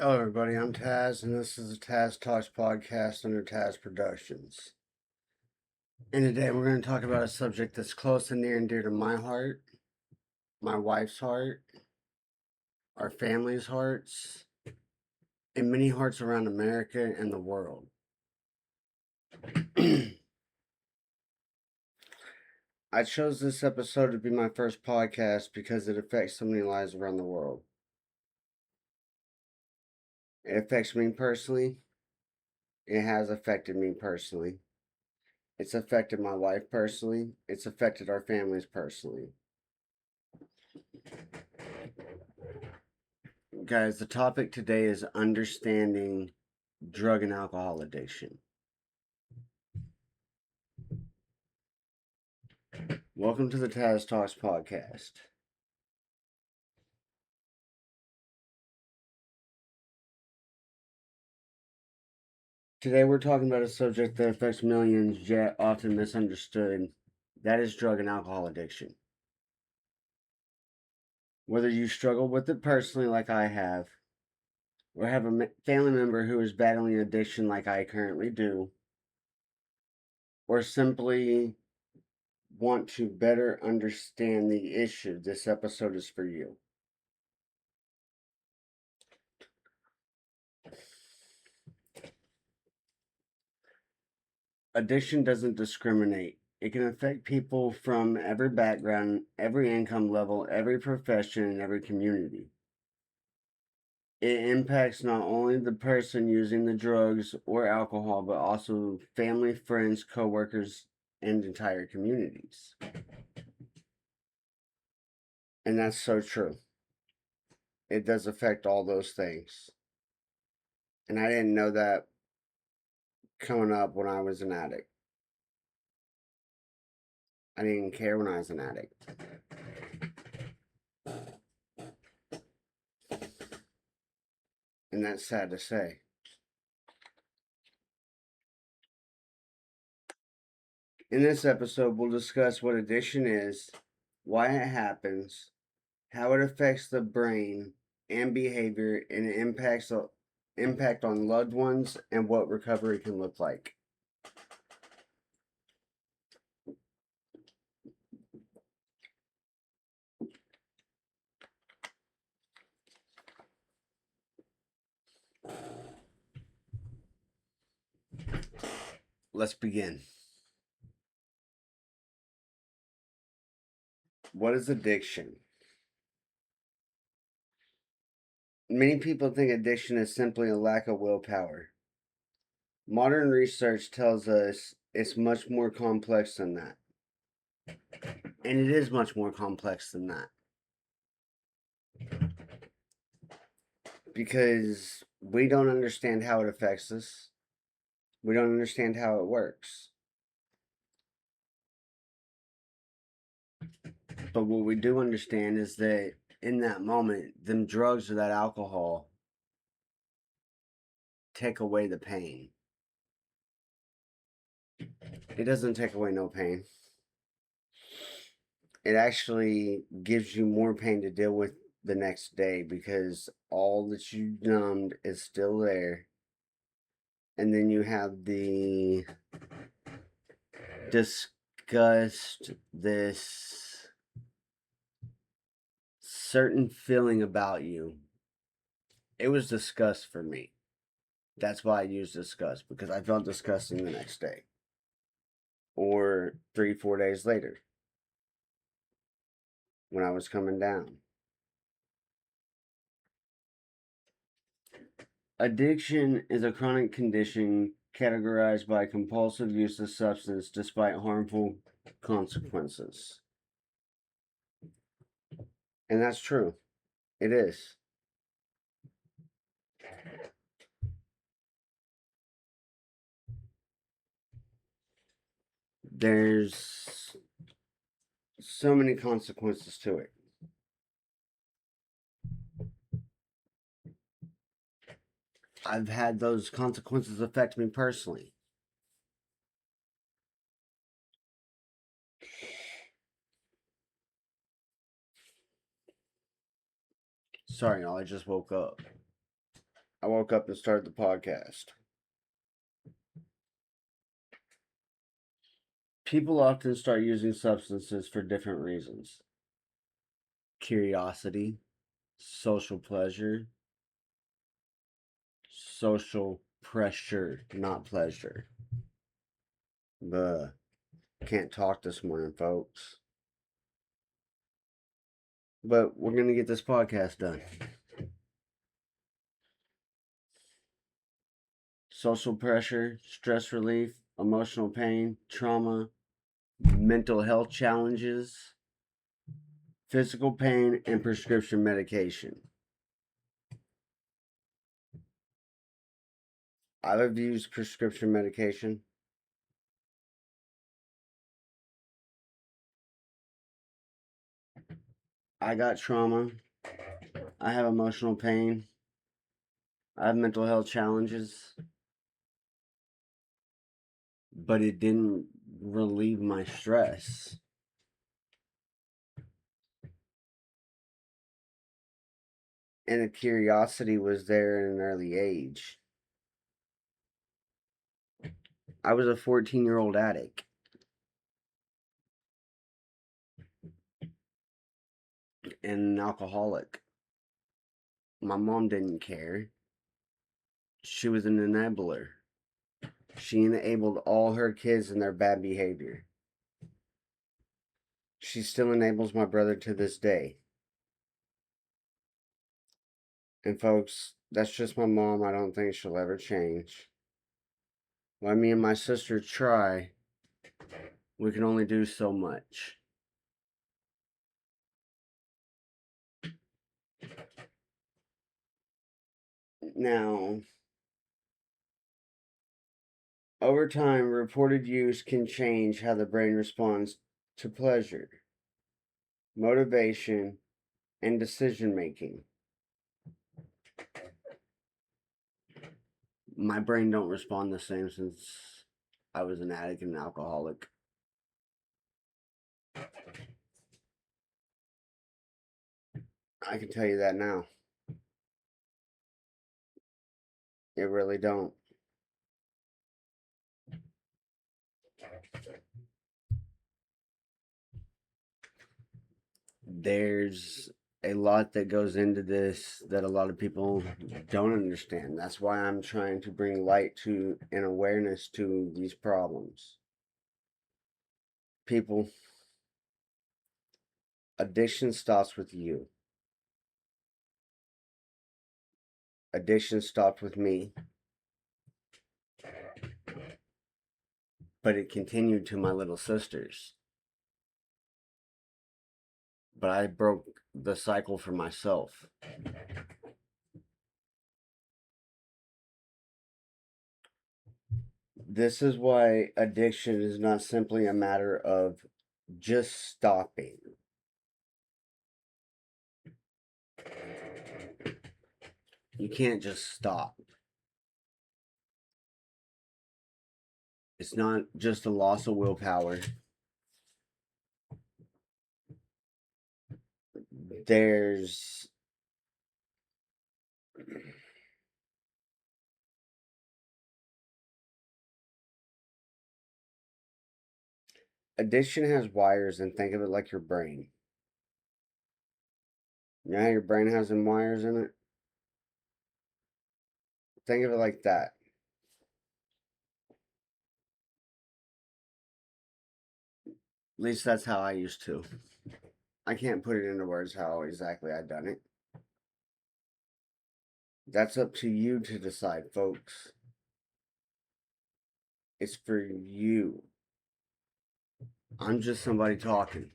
Hello, everybody. I'm Taz, and this is the Taz Talks podcast under Taz Productions. And today we're going to talk about a subject that's close and near and dear to my heart, my wife's heart, our family's hearts, and many hearts around America and the world. I chose this episode to be my first podcast because it affects so many lives around the world. It affects me personally. It has affected me personally. It's affected my wife personally. It's affected our families personally. Guys, the topic today is understanding drug and alcohol addiction. Welcome to the Taz Talks podcast. Today we're talking about a subject that affects millions yet often misunderstood. That is drug and alcohol addiction. Whether you struggle with it personally like I have, or have a family member who is battling addiction like I currently do, or simply want to better understand the issue, this episode is for you. Addiction doesn't discriminate. It can affect people from every background, every income level, every profession, and every community. It impacts not only the person using the drugs or alcohol, but also family, friends, coworkers, and entire communities. And that's so true. It does affect all those things. And I didn't know that coming up when I was an addict. I didn't care when I was an addict. And that's sad to say. In this episode, we'll discuss what addiction is, why it happens, how it affects the brain and behavior, and it impact on loved ones, and what recovery can look like. Let's begin. What is addiction? Many people think addiction is simply a lack of willpower. Modern research tells us it's much more complex than that. And it is much more complex than that. Because we don't understand how it affects us. We don't understand how it works. But what we do understand is that in that moment, them drugs or that alcohol take away the pain. It doesn't take away no pain. It actually gives you more pain to deal with the next day because all that you numbed is still there. And then you have the disgust, this certain feeling about you. It was disgust for me. That's why I used disgust, because I felt disgusting the next day. Or 3-4 days later when I was coming down. Addiction is a chronic condition categorized by compulsive use of substance despite harmful consequences. And that's true. It is. There's so many consequences to it. I've had those consequences affect me personally. Sorry, y'all, I just woke up. I woke up and started the podcast. People often start using substances for different reasons: curiosity, social pleasure, social pressure, not pleasure. But can't talk this morning, folks. But we're going to get this podcast done. Social pressure, stress relief, emotional pain, trauma, mental health challenges, physical pain, and prescription medication. I've used prescription medication. I got trauma. I have emotional pain. I have mental health challenges. But it didn't relieve my stress. And a curiosity was there at an early age. I was a 14-year-old addict. And an alcoholic. My mom didn't care. She was an enabler. She enabled all her kids in their bad behavior. She still enables my brother to this day. And folks, that's just my mom. I don't think she'll ever change. While me and my sister try, we can only do so much. Now, over time, reported use can change how the brain responds to pleasure, motivation, and decision making. My brain don't respond the same since I was an addict and an alcoholic. I can tell you that now. It really don't. There's a lot that goes into this that a lot of people don't understand. That's why I'm trying to bring light to and awareness to these problems. People, addiction starts with you. Addiction stopped with me, but it continued to my little sisters. But I broke the cycle for myself. This is why addiction is not simply a matter of just stopping. You can't just stop. It's not just a loss of willpower. There's addiction has wires, and think of it like your brain. You know how your brain has some wires in it? Think of it like that. At least that's how I used to. I can't put it into words how exactly I done it. That's up to you to decide, folks. It's for you. I'm just somebody talking.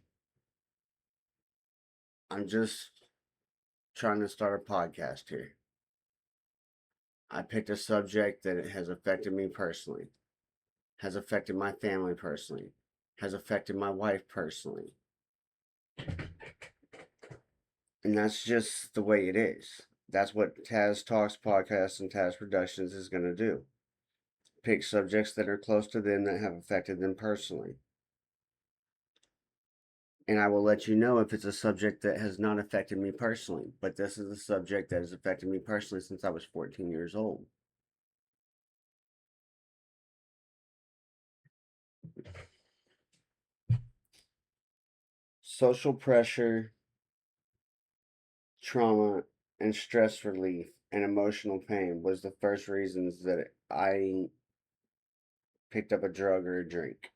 I'm just trying to start a podcast here. I picked a subject that has affected me personally, has affected my family personally, has affected my wife personally. And that's just the way it is. That's what Taz Talks Podcast and Taz Productions is going to do. Pick subjects that are close to them that have affected them personally. And I will let you know if it's a subject that has not affected me personally. But this is a subject that has affected me personally since I was 14 years old. Social pressure, trauma, and stress relief and emotional pain was the first reasons that I picked up a drug or a drink.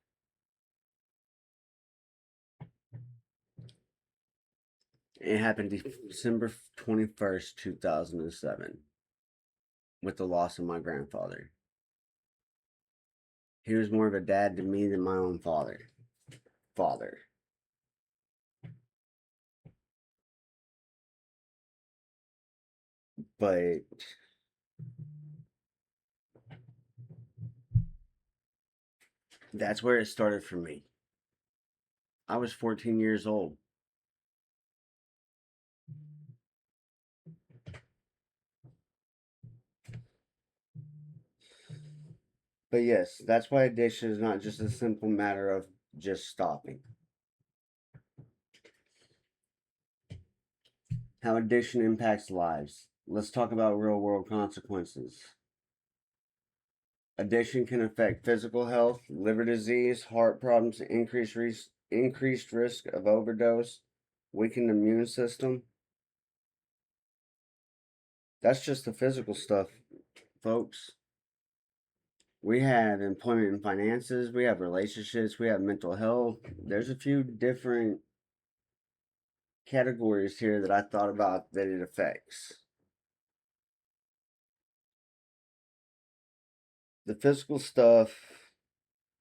It happened December 21st, 2007, with the loss of my grandfather. He was more of a dad to me than my own father. But that's where it started for me. I was 14 years old. But yes, that's why addiction is not just a simple matter of just stopping. How addiction impacts lives. Let's talk about real world consequences. Addiction can affect physical health, liver disease, heart problems, increased risk of overdose, weakened immune system. That's just the physical stuff, folks. We have employment and finances, we have relationships, we have mental health. There's a few different categories here that I thought about that it affects. The physical stuff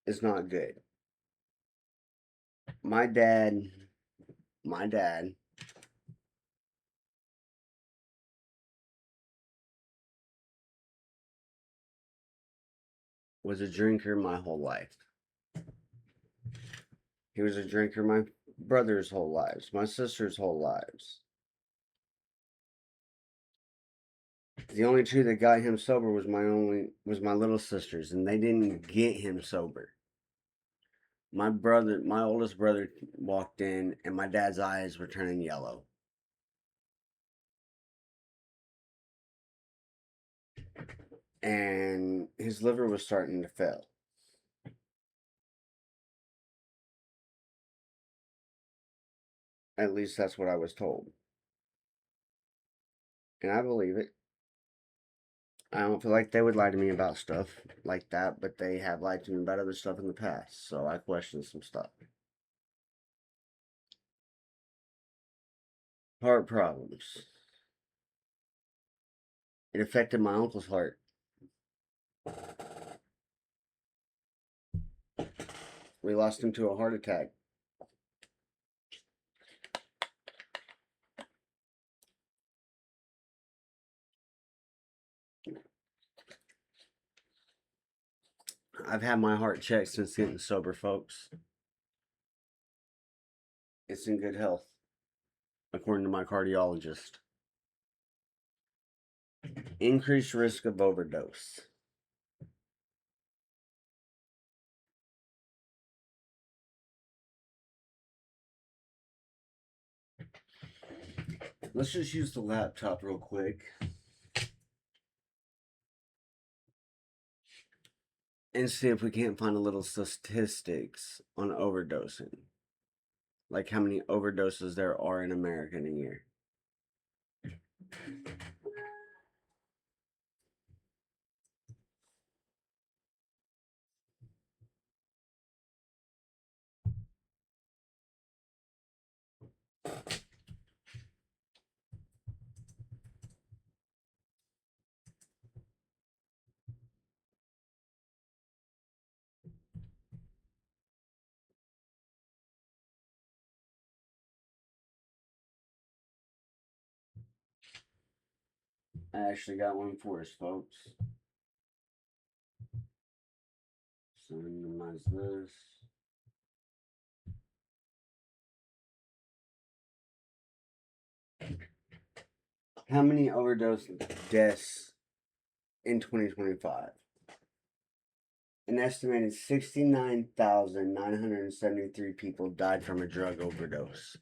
is not good. My dad, my dad was a drinker my whole life. He was a drinker my brother's whole lives, my sister's whole lives. The only two that got him sober was my little sisters, and they didn't get him sober. My oldest brother walked in, and my dad's eyes were turning yellow. And his liver was starting to fail. At least that's what I was told. And I believe it. I don't feel like they would lie to me about stuff like that, but they have lied to me about other stuff in the past, so I question some stuff. Heart problems. It affected my uncle's heart. We lost him to a heart attack. I've had my heart checked since getting sober, folks. It's in good health, according to my cardiologist. Increased risk of overdose. Let's just use the laptop real quick and see if we can't find a little statistics on overdosing. Like how many overdoses there are in America in a year. I actually got one for us, folks. So minimize this. How many overdose deaths in 2025? An estimated 69,973 people died from a drug overdose.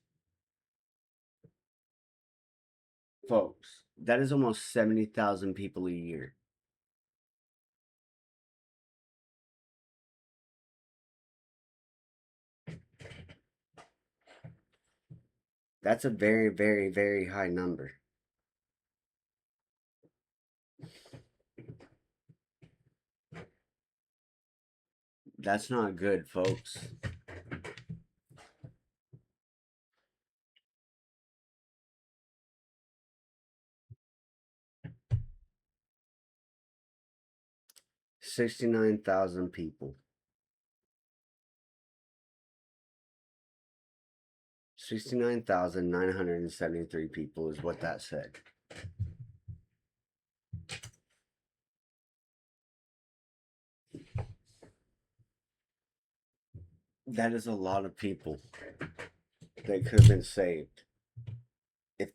Folks, that is almost 70,000 people a year. That's a very, very, very high number. That's not good, folks. $69,000 people. 69,973 people is what that said. That is a lot of people that could have been saved if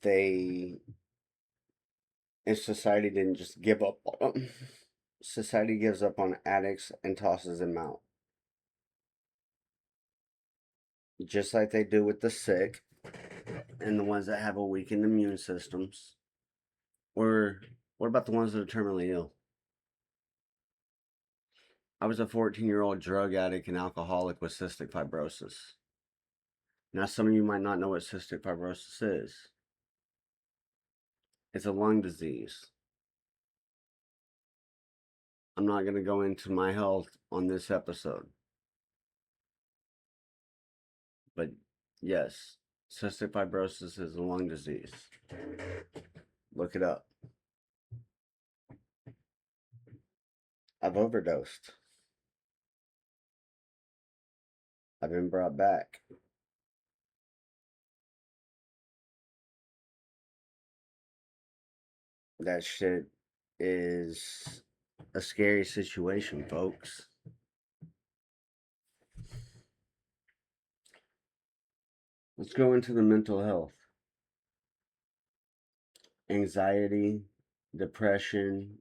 society didn't just give up on them. Society gives up on addicts and tosses them out. Just like they do with the sick and the ones that have a weakened immune systems. Or what about the ones that are terminally ill? I was a 14-year-old drug addict and alcoholic with cystic fibrosis. Now, some of you might not know what cystic fibrosis is. It's a lung disease. I'm not going to go into my health on this episode. But yes, cystic fibrosis is a lung disease. Look it up. I've overdosed. I've been brought back. That shit is a scary situation, folks. Let's go into the mental health. Anxiety, depression,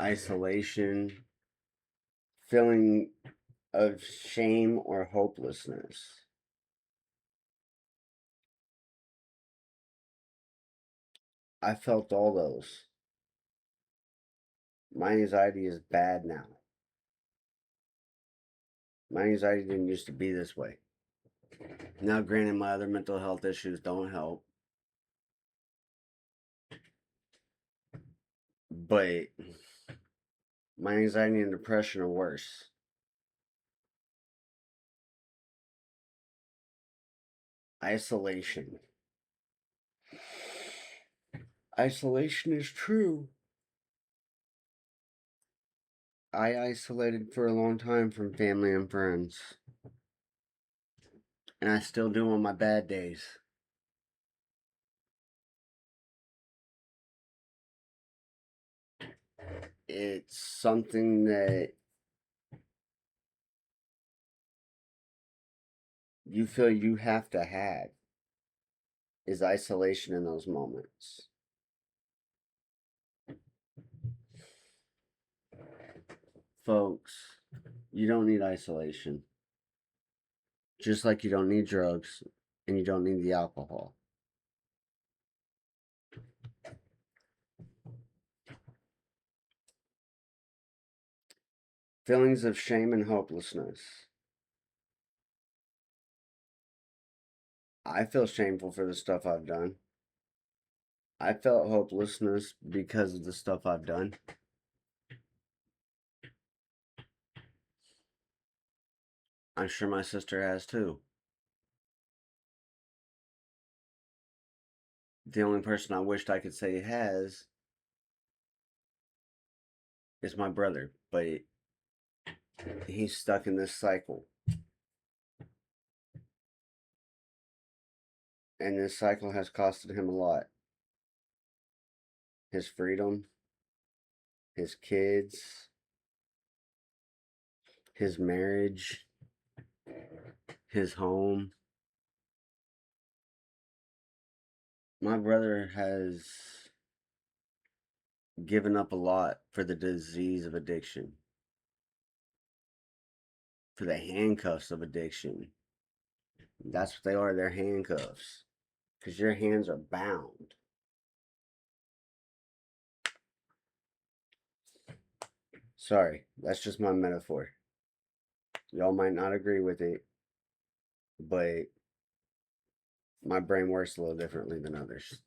isolation, feeling of shame or hopelessness. I felt all those. My anxiety is bad now. My anxiety didn't used to be this way. Now, granted, my other mental health issues don't help. But my anxiety and depression are worse. Isolation. Isolation is true. I isolated for a long time from family and friends. And I still do on my bad days. It's something that you feel you have to have is isolation in those moments. Folks, you don't need isolation. Just like you don't need drugs and you don't need the alcohol. Feelings of shame and hopelessness. I feel shameful for the stuff I've done. I felt hopelessness because of the stuff I've done. I'm sure my sister has too. The only person I wished I could say has is my brother, but he's stuck in this cycle. And this cycle has costed him a lot. His freedom, his kids, his marriage, his home. My brother has given up a lot for the disease of addiction. for the handcuffs of addiction. That's what they are, they're handcuffs. Because your hands are bound. Sorry, that's just my metaphor. Y'all might not agree with it, but my brain works a little differently than others.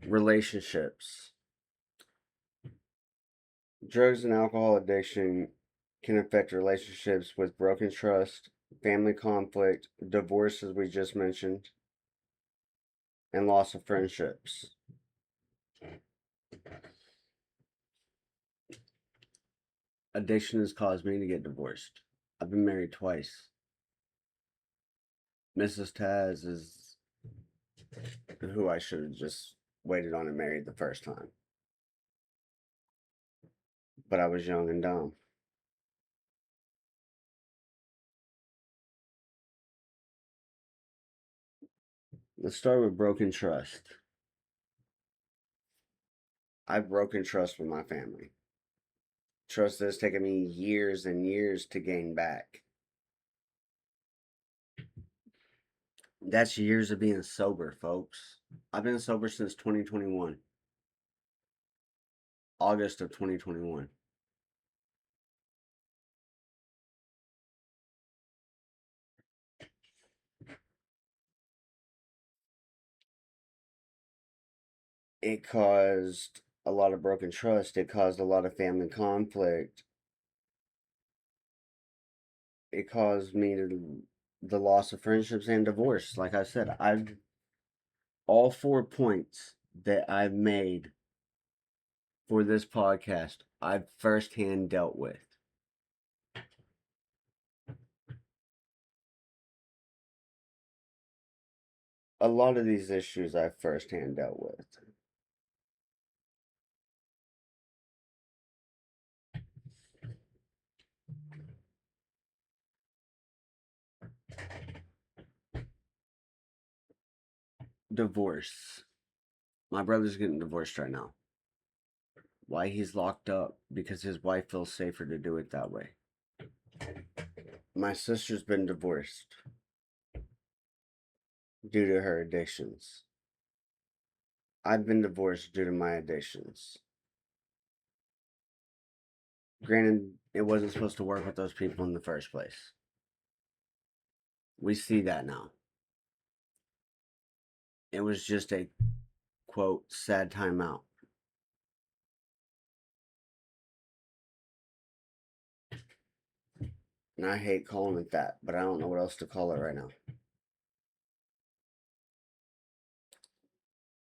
Relationships. Drugs and alcohol addiction can affect relationships with broken trust, family conflict, divorce, as we just mentioned, and loss of friendships. Addiction has caused me to get divorced. I've been married twice. Mrs. Taz is who I should have just waited on and married the first time. But I was young and dumb. Let's start with broken trust. I've broken trust with my family. Trust that has taken me years and years to gain back. That's years of being sober, folks. I've been sober since 2021. August of 2021. It caused a lot of broken trust. It caused a lot of family conflict. It caused me to the loss of friendships and divorce. Like I said, I've all 4 points that I've made for this podcast, I've firsthand dealt with. A lot of these issues I've firsthand dealt with. Divorce. My brother's getting divorced right now. Why he's locked up? Because his wife feels safer to do it that way. My sister's been divorced due to her addictions. I've been divorced due to my addictions. Granted, it wasn't supposed to work with those people in the first place. We see that now. It was just a, quote, sad time out. And I hate calling it that, but I don't know what else to call it right now.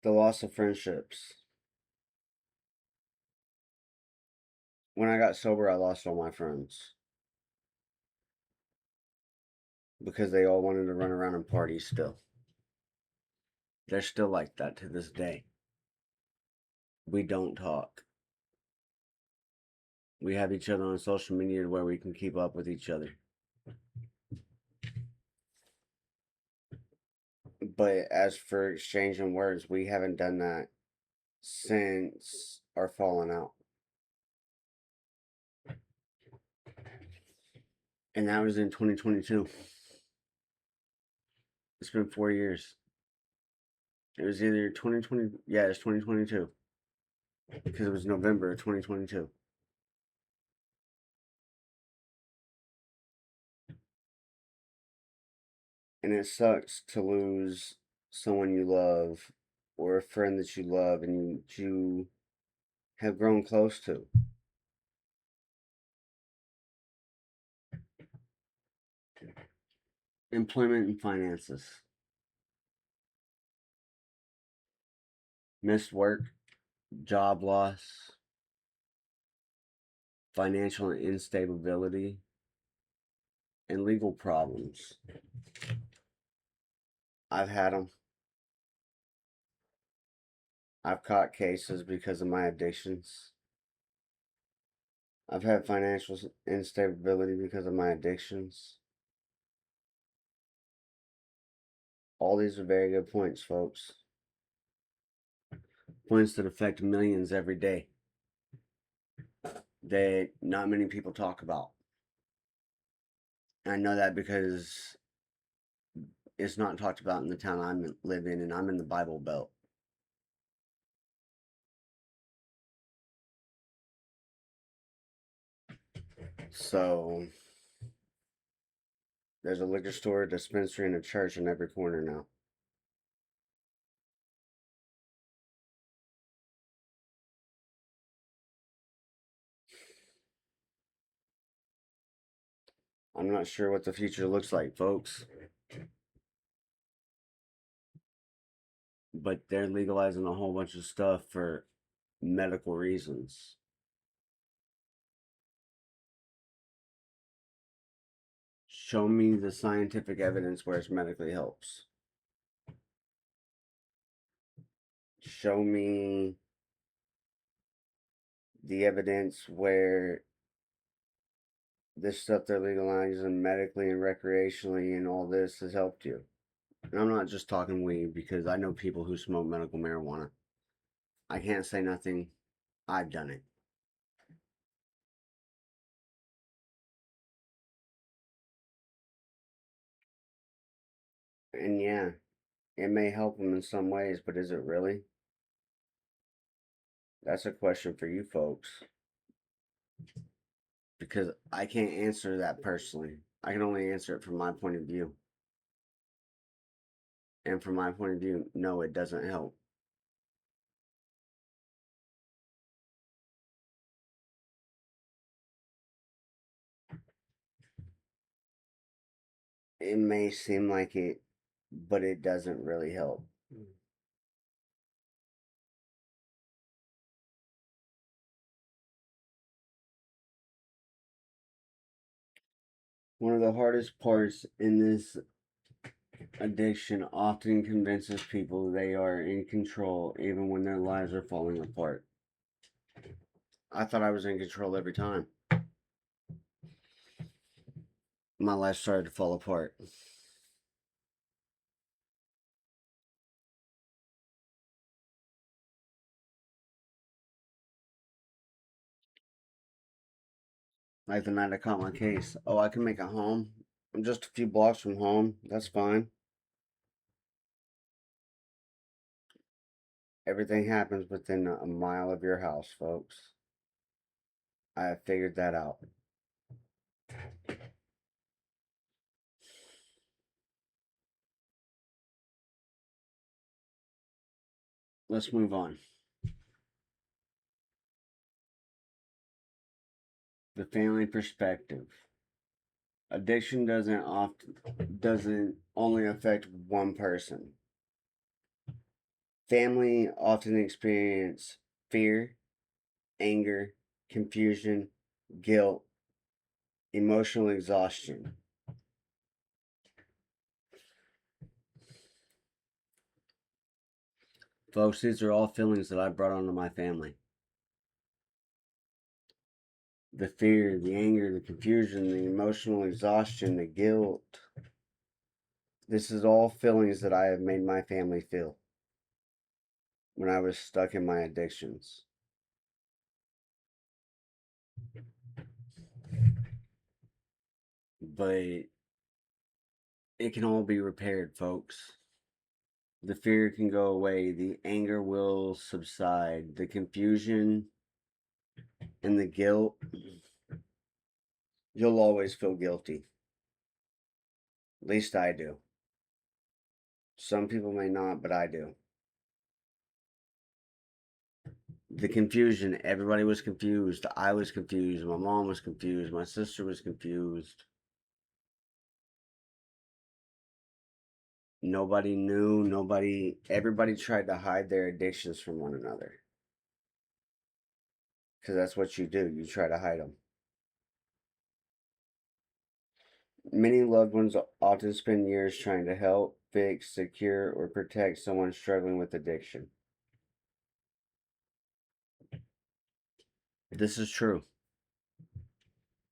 The loss of friendships. When I got sober, I lost all my friends. Because they all wanted to run around and party still. They're still like that to this day. We don't talk. We have each other on social media where we can keep up with each other. But as for exchanging words, we haven't done that since our falling out. And that was in 2022. It's been 4 years. It was either 2020, yeah, it's 2022. Because it was November of 2022. And it sucks to lose someone you love or a friend that you love and you have grown close to. Employment and finances. Missed work, job loss, financial instability, and legal problems. I've had them. I've caught cases because of my addictions. I've had financial instability because of my addictions. All these are very good points, folks. Points that affect millions every day. that not many people talk about. I know that because it's not talked about in the town I live in, and I'm in the Bible Belt. So there's a liquor store, a dispensary, and a church in every corner now. I'm not sure what the future looks like, folks, but they're legalizing a whole bunch of stuff for medical reasons. Show me the scientific evidence where it medically helps. Show me the evidence where this stuff they're legalizing medically and recreationally and all this has helped you. And I'm not just talking weed because I know people who smoke medical marijuana. I can't say nothing. I've done it. And yeah, it may help them in some ways, but is it really? That's a question for you folks. Because I can't answer that personally. I can only answer it from my point of view. And from my point of view, no, it doesn't help. It may seem like it, but it doesn't really help. One of the hardest parts in this addiction often convinces people they are in control even when their lives are falling apart. I thought I was in control every time. My life started to fall apart. Like the night I caught my case. Oh, I can make it home. I'm just a few blocks from home. That's fine. Everything happens within a mile of your house, folks. I have figured that out. Let's move on. The family perspective. Addiction doesn't only affect one person. Family often experience fear, anger, confusion, guilt, emotional exhaustion. Folks, these are all feelings that I brought onto my family. The fear, the anger, the confusion, the emotional exhaustion, the guilt. This is all feelings that I have made my family feel when I was stuck in my addictions. But it can all be repaired, folks. The fear can go away, the anger will subside, the confusion and the guilt, you'll always feel guilty. At least I do. Some people may not, but I do. The confusion, everybody was confused. I was confused. My mom was confused. My sister was confused. Nobody knew. Everybody tried to hide their addictions from one another. Because that's what you do. You try to hide them. Many loved ones often spend years trying to help, fix, secure, or protect someone struggling with addiction. This is true.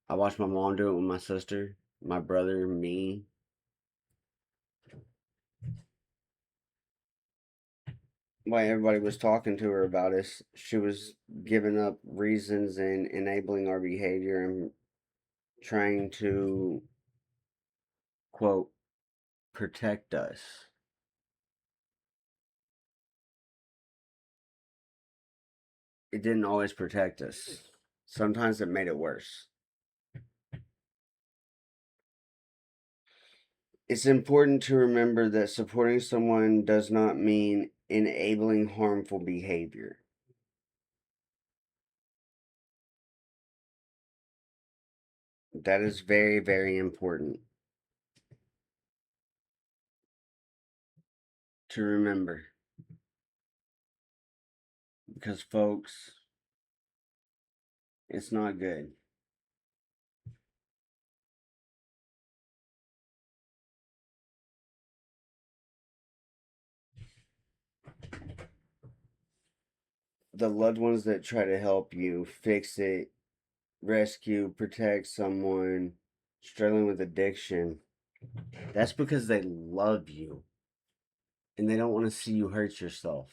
I watched my mom do it with my sister, my brother, me. while everybody was talking to her about us, she was giving up reasons and enabling our behavior and trying to, quote, protect us. It didn't always protect us. Sometimes it made it worse. It's important to remember that supporting someone does not mean enabling harmful behavior. That is very, very important to remember. Because, folks, it's not good. The loved ones that try to help you fix it, rescue, protect someone struggling with addiction, that's because they love you and they don't want to see you hurt yourself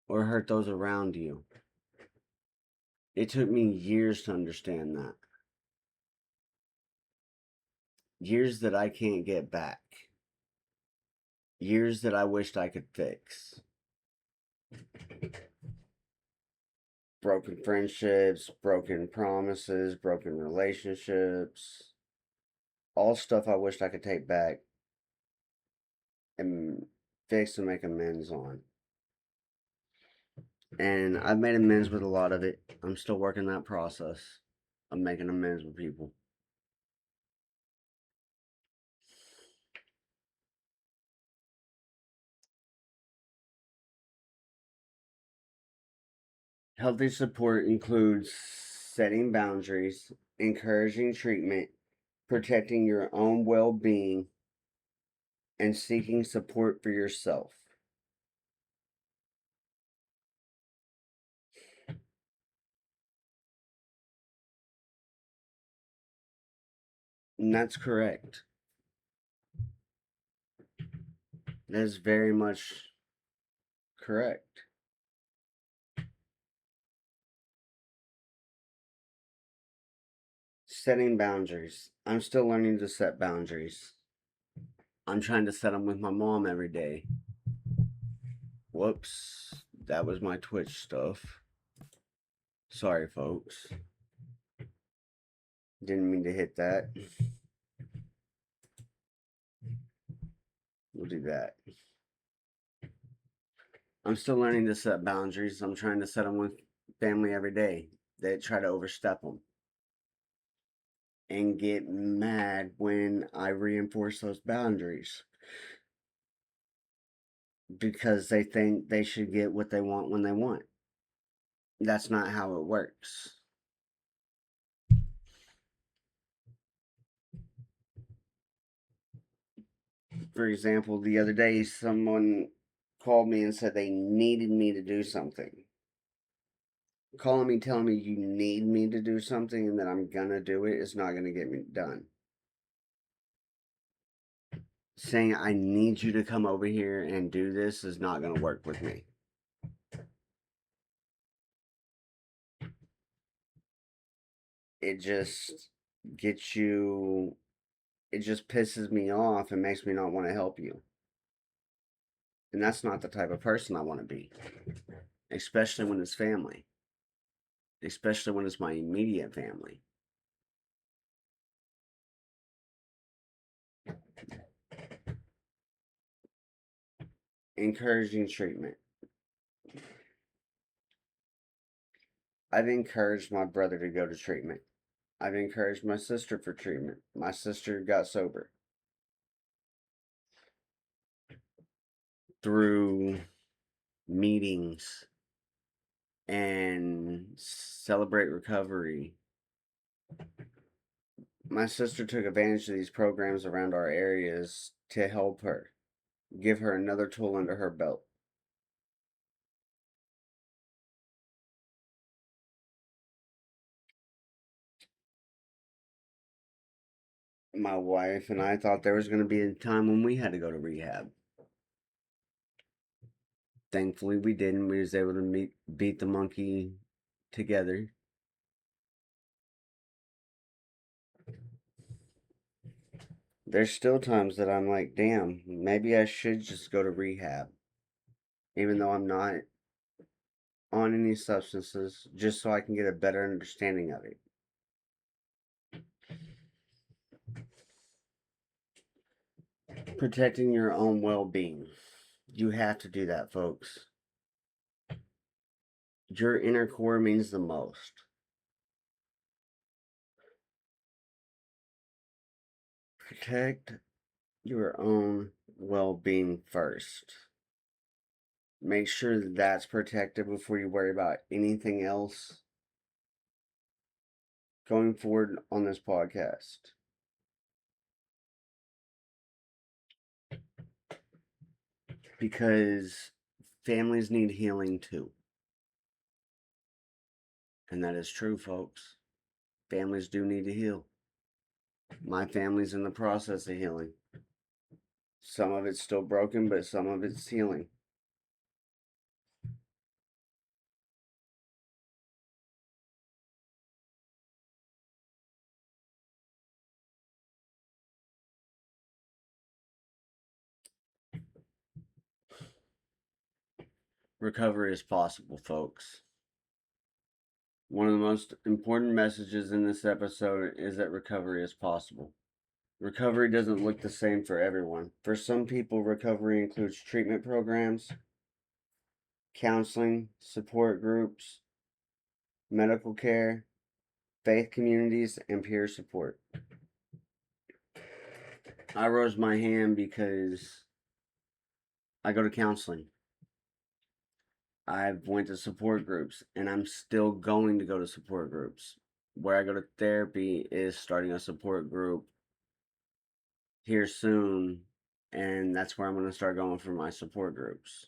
or hurt those around you. It took me years to understand that. Years that I can't get back. Years that I wished I could fix. Broken friendships, broken promises, broken relationships. All stuff I wished I could take back and fix and make amends on. And I've made amends with a lot of it. I'm still working that process of making amends with people. Healthy support includes setting boundaries, encouraging treatment, protecting your own well being, and seeking support for yourself. And that's correct. That is very much correct. Setting boundaries. I'm still learning to set boundaries. I'm trying to set them with my mom every day. Whoops. That was my Twitch stuff. Sorry, folks. Didn't mean to hit that. We'll do that. I'm still learning to set boundaries. I'm trying to set them with family every day. They try to overstep them and get mad when I reinforce those boundaries because they think they should get what they want when they want. That's not how it works. For example, the other day, someone called me and said they needed me to do something. Calling me, telling me you need me to do something and that I'm gonna do it is not gonna get me done. Saying I need you to come over here and do this is not gonna work with me. It just gets you, it just pisses me off and makes me not want to help you. And that's not the type of person I want to be, especially when it's family, especially when it's my immediate family. Encouraging treatment. I've encouraged my brother to go to treatment. I've encouraged my sister for treatment. My sister got sober through meetings and Celebrate Recovery. My sister took advantage of these programs around our areas to help her, give her another tool under her belt. My wife and I thought there was going to be a time when we had to go to rehab. Thankfully, we didn't. We was able to beat the monkey together. There's still times that I'm like, damn, maybe I should just go to rehab, even though I'm not on any substances, just so I can get a better understanding of it. Protecting your own well being. You have to do that, folks. Your inner core means the most. Protect your own well being first. Make sure that that's protected before you worry about anything else going forward on this podcast. Because families need healing too. And that is true, folks. Families do need to heal. My family's in the process of healing. Some of it's still broken, but some of it's healing. Recovery is possible, folks. One of the most important messages in this episode is that recovery is possible. Recovery doesn't look the same for everyone. For some people, recovery includes treatment programs, counseling, support groups, medical care, faith communities, and peer support. I rose my hand because I go to counseling. I've went to support groups, and I'm still going to go to support groups. Where I go to therapy is starting a support group here soon, and that's where I'm going to start going for my support groups.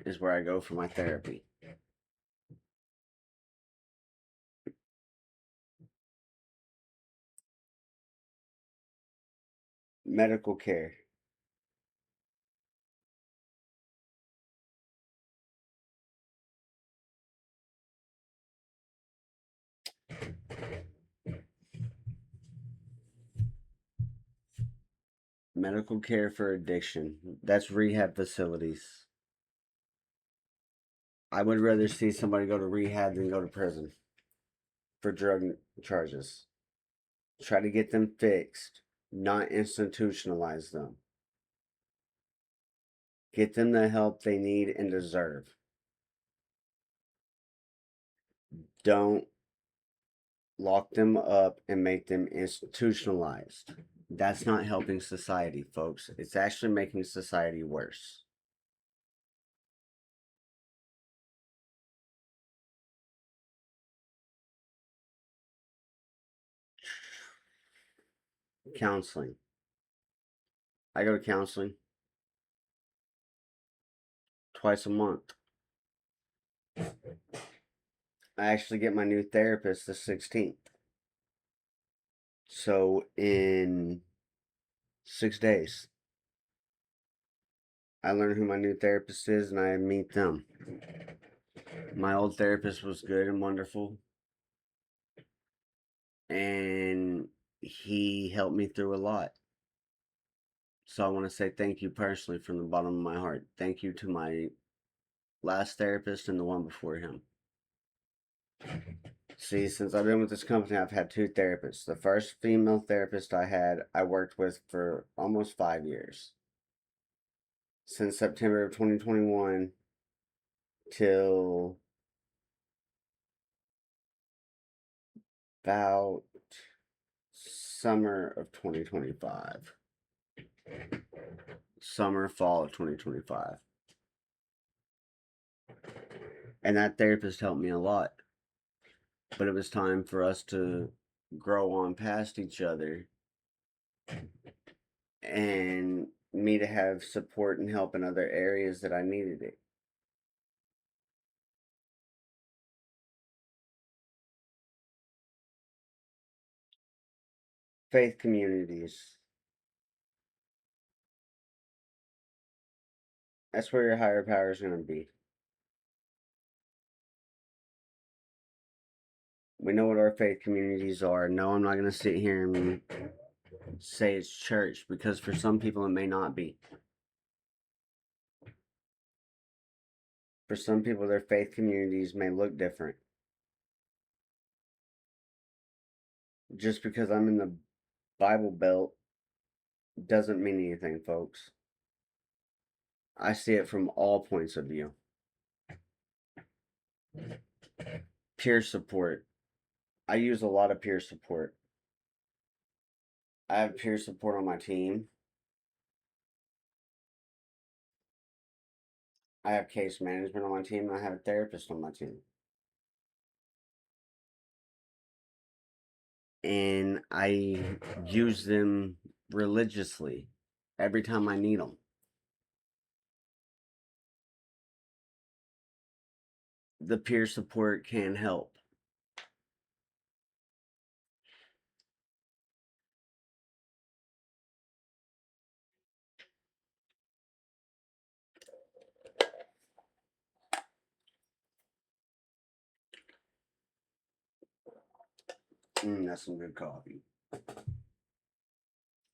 Is where I go for my therapy. Medical care. Medical care for addiction. That's rehab facilities. I would rather see somebody go to rehab than go to prison for drug charges. Try to get them fixed, not institutionalize them. Get them the help they need and deserve. Don't lock them up and make them institutionalized. That's not helping society, folks. It's actually making society worse. Counseling. I go to counseling twice a month. I actually get my new therapist the 16th. So in 6 days, I learn who my new therapist is and I meet them. My old therapist was good and wonderful, and he helped me through a lot. So I want to say thank you personally from the bottom of my heart. Thank you to my last therapist and the one before him. See, since I've been with this company, I've had two therapists. The first female therapist I worked with for almost 5 years. Since September of 2021 till about summer of 2025. Summer, fall of 2025. And that therapist helped me a lot. But it was time for us to grow on past each other and me to have support and help in other areas that I needed it. Faith communities. That's where your higher power is going to be. We know what our faith communities are. No, I'm not going to sit here and say it's church, because for some people it may not be. For some people, their faith communities may look different. Just because I'm in the Bible Belt doesn't mean anything, folks. I see it from all points of view. Peer support. I use a lot of peer support. I have peer support on my team. I have case management on my team, and I have a therapist on my team. And I use them religiously every time I need them. The peer support can help. That's some good coffee.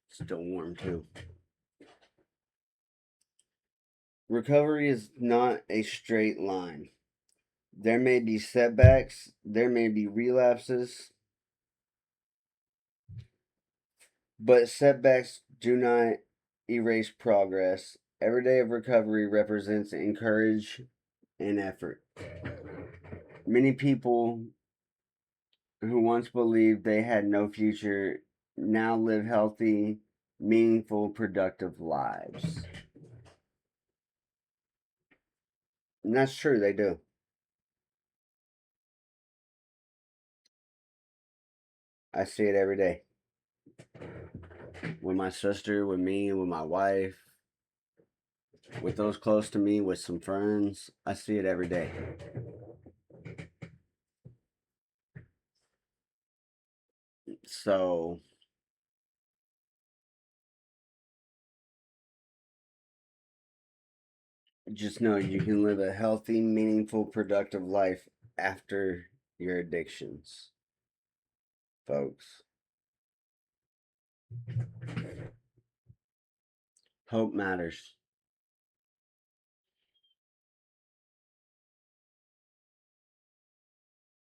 Still warm too. Recovery is not a straight line. There may be setbacks, there may be relapses, but setbacks do not erase progress. Every day of recovery represents encourage and effort. Many people who once believed they had no future now live healthy, meaningful, productive lives. And that's true, they do. I see it every day. With my sister, with me, with my wife, with those close to me, with some friends. I see it every day. So, just know you can live a healthy, meaningful, productive life after your addictions, folks. Hope matters.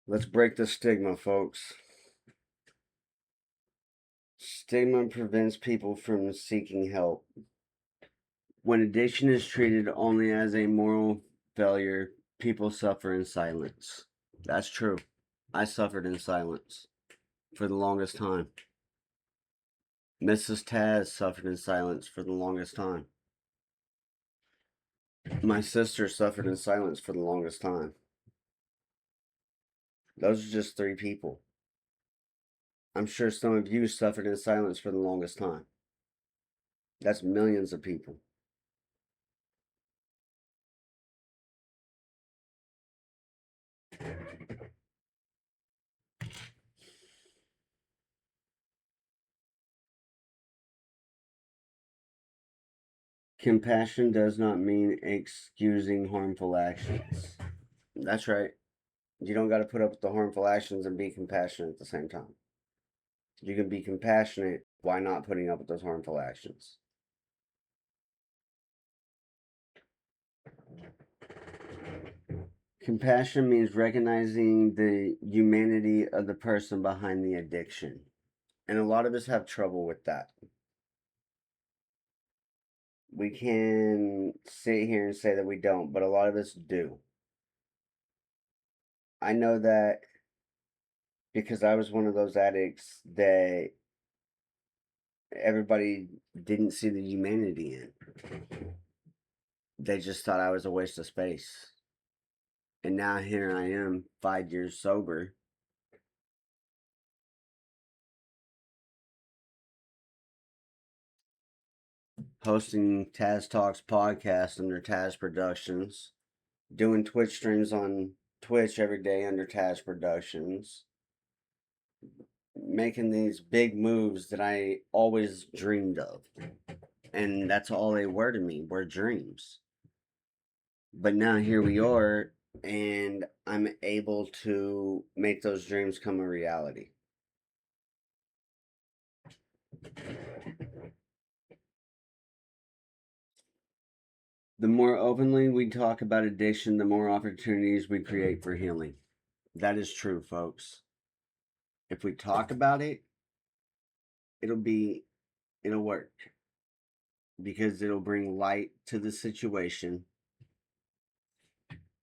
Let's break the stigma, folks. Stigma prevents people from seeking help. When addiction is treated only as a moral failure, people suffer in silence. That's true. I suffered in silence for the longest time. Mrs. Taz suffered in silence for the longest time. My sister suffered in silence for the longest time. Those are just 3 people. I'm sure some of you suffered in silence for the longest time. That's millions of people. Compassion does not mean excusing harmful actions. That's right. You don't got to put up with the harmful actions and be compassionate at the same time. You can be compassionate while not putting up with those harmful actions. Compassion means recognizing the humanity of the person behind the addiction. And a lot of us have trouble with that. We can sit here and say that we don't, but a lot of us do. I know that because I was one of those addicts that everybody didn't see the humanity in. They just thought I was a waste of space. And now here I am, 5 years sober. Hosting Taz Talks podcast under Taz Productions. Doing Twitch streams on Twitch every day under Taz Productions. Making these big moves that I always dreamed of. And that's all they were to me, were dreams. But now here we are, and I'm able to make those dreams come a reality. The more openly we talk about addiction, the more opportunities we create for healing. That is true, folks. If we talk about it, it'll work because it'll bring light to the situation.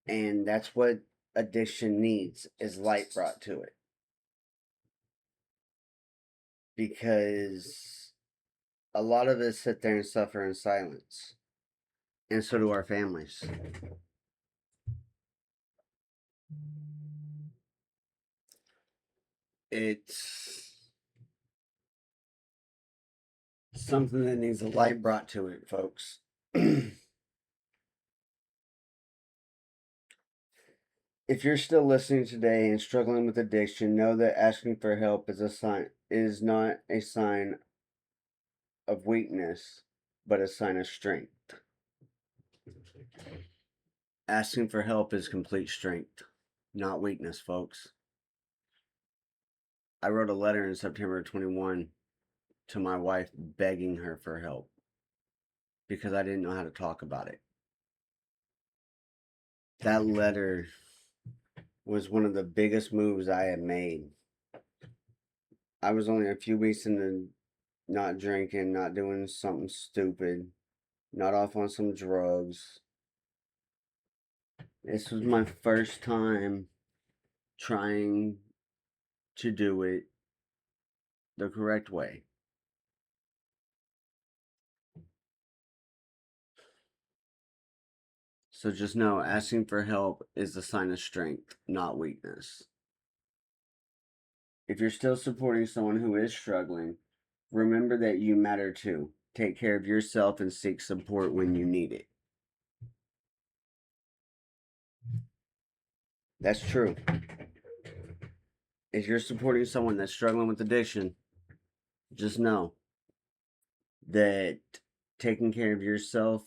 And that's what addiction needs, is light brought to it. Because a lot of us sit there and suffer in silence. And so do our families. It's something that needs a light brought to it, folks. If you're still listening today and struggling with addiction, know that asking for help is not a sign of weakness, but a sign of strength. Asking for help is complete strength, not weakness, folks. I wrote a letter in September 21 to my wife begging her for help because I didn't know how to talk about it. That letter was one of the biggest moves I had made. I was only a few weeks into not drinking, not doing something stupid, not off on some drugs. This was my first time trying to do it the correct way. So just know asking for help is a sign of strength, not weakness. If you're still supporting someone who is struggling, remember that you matter too. Take care of yourself and seek support when you need it. That's true. If you're supporting someone that's struggling with addiction, just know that taking care of yourself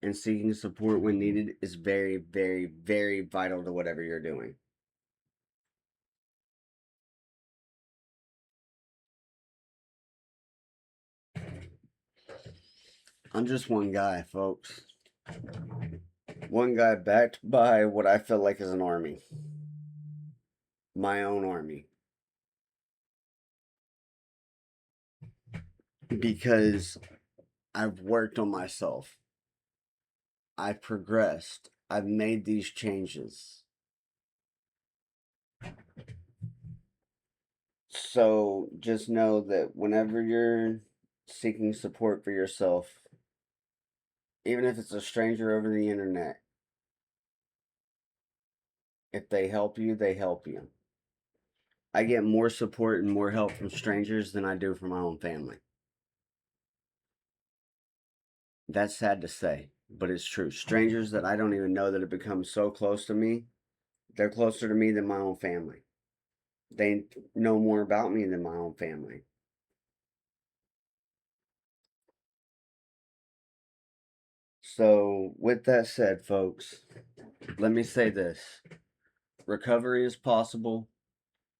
and seeking support when needed is very, very, very vital to whatever you're doing. I'm just one guy, folks. One guy backed by what I feel like is an army. My own army. Because I've worked on myself. I've progressed. I've made these changes. So just know that whenever you're seeking support for yourself, even if it's a stranger over the internet, if they help you, they help you. I get more support and more help from strangers than I do from my own family. That's sad to say, but it's true. Strangers that I don't even know that have become so close to me, they're closer to me than my own family. They know more about me than my own family. So, with that said, folks, let me say this: recovery is possible,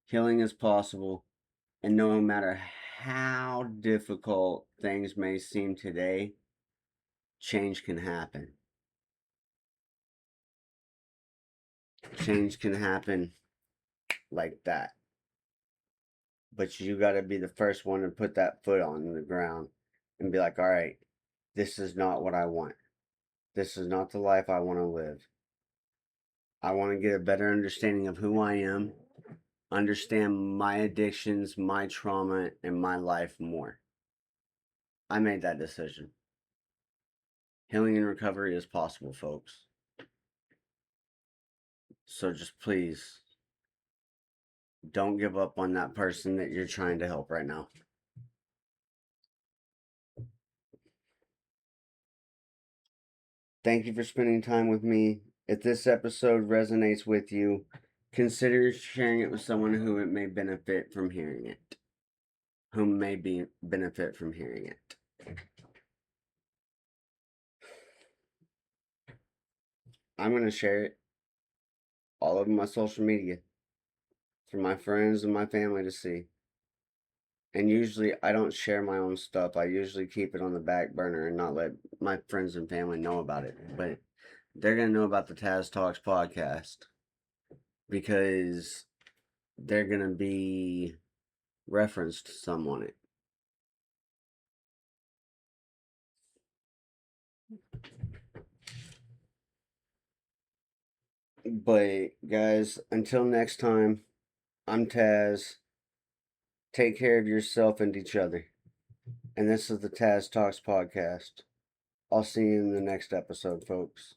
healing is possible, and no matter how difficult things may seem today, change can happen. Change can happen like that. But you got to be the first one to put that foot on the ground and be like, all right, this is not what I want. This is not the life I want to live. I want to get a better understanding of who I am, understand my addictions, my trauma, and my life more. I made that decision. Healing and recovery is possible, folks. So just please don't give up on that person that you're trying to help right now. Thank you for spending time with me. If this episode resonates with you, consider sharing it with someone who it may benefit from hearing it. Benefit from hearing it. I'm going to share it all over my social media for my friends and my family to see. And usually I don't share my own stuff. I usually keep it on the back burner and not let my friends and family know about it. But they're going to know about the Taz Talks podcast because they're going to be referenced some on it. But guys, until next time, I'm Taz. Take care of yourself and each other. And this is the Taz Talks podcast. I'll see you in the next episode, folks.